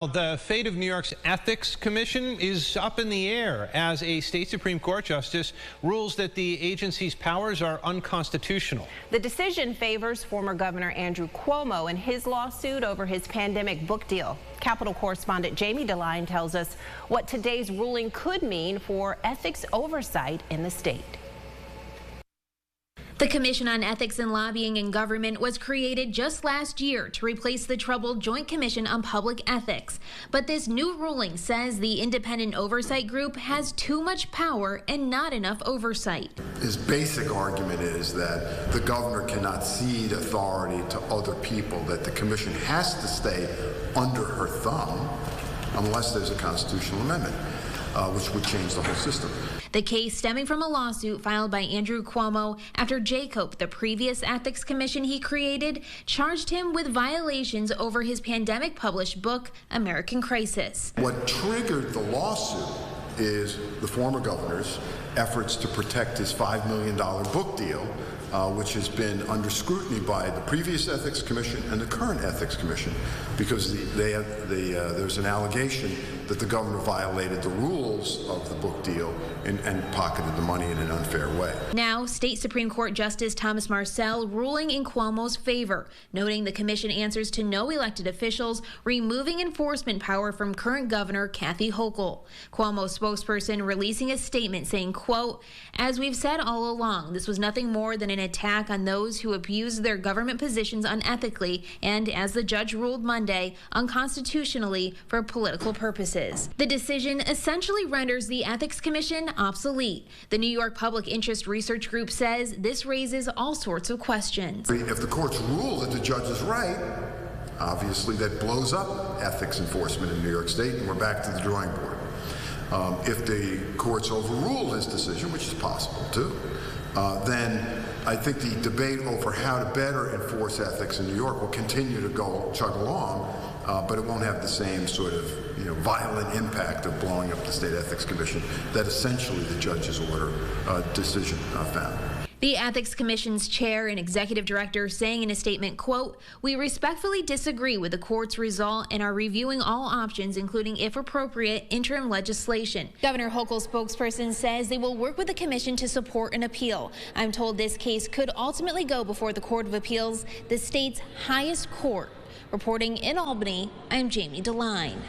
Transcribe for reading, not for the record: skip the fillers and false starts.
The fate of New York's Ethics Commission is up in the air as a state Supreme Court justice rules that the agency's powers are unconstitutional. The decision favors former Governor Andrew Cuomo in his lawsuit over his pandemic book deal. Capitol correspondent Jamie DeLine tells us what today's ruling could mean for ethics oversight in the state. The Commission on Ethics and Lobbying in Government was created just last year to replace the troubled Joint Commission on Public Ethics. But this new ruling says the independent oversight group has too much power and not enough oversight. His basic argument is that the governor cannot cede authority to other people, that the commission has to stay under her thumb unless there's a constitutional amendment, which would change the whole system. The case stemming from a lawsuit filed by Andrew Cuomo after Jacob, the previous ethics commission he created, charged him with violations over his pandemic published book, American Crisis. What triggered the lawsuit is the former governor's efforts to protect his $5 million book deal, which has been under scrutiny by the previous ethics commission and the current ethics commission, because there's an allegation that the governor violated the rules of the book deal and pocketed the money in an unfair way. Now, State Supreme Court Justice Thomas Marcel ruling in Cuomo's favor, noting the commission answers to no elected officials, removing enforcement power from current Governor Kathy Hochul. Cuomo's spokesperson releasing a statement saying, quote, "As we've said all along, this was nothing more than an attack on those who abuse their government positions unethically and, as the judge ruled Monday, unconstitutionally for political purposes." The decision essentially renders the Ethics Commission obsolete. The New York Public Interest Research Group says this raises all sorts of questions. If the courts rule that the judge is right, obviously that blows up ethics enforcement in New York State, and we're back to the drawing board. If the courts overrule his decision, which is possible too, then I think the debate over how to better enforce ethics in New York will continue to chug along, but it won't have the same sort of violent impact of blowing up the State Ethics Commission that essentially the judge's order decision found. The Ethics Commission's chair and executive director saying in a statement, quote, "We respectfully disagree with the court's result and are reviewing all options, including, if appropriate, interim legislation." Governor Hochul's spokesperson says they will work with the commission to support an appeal. I'm told this case could ultimately go before the Court of Appeals, the state's highest court. Reporting in Albany, I'm Jamie DeLine.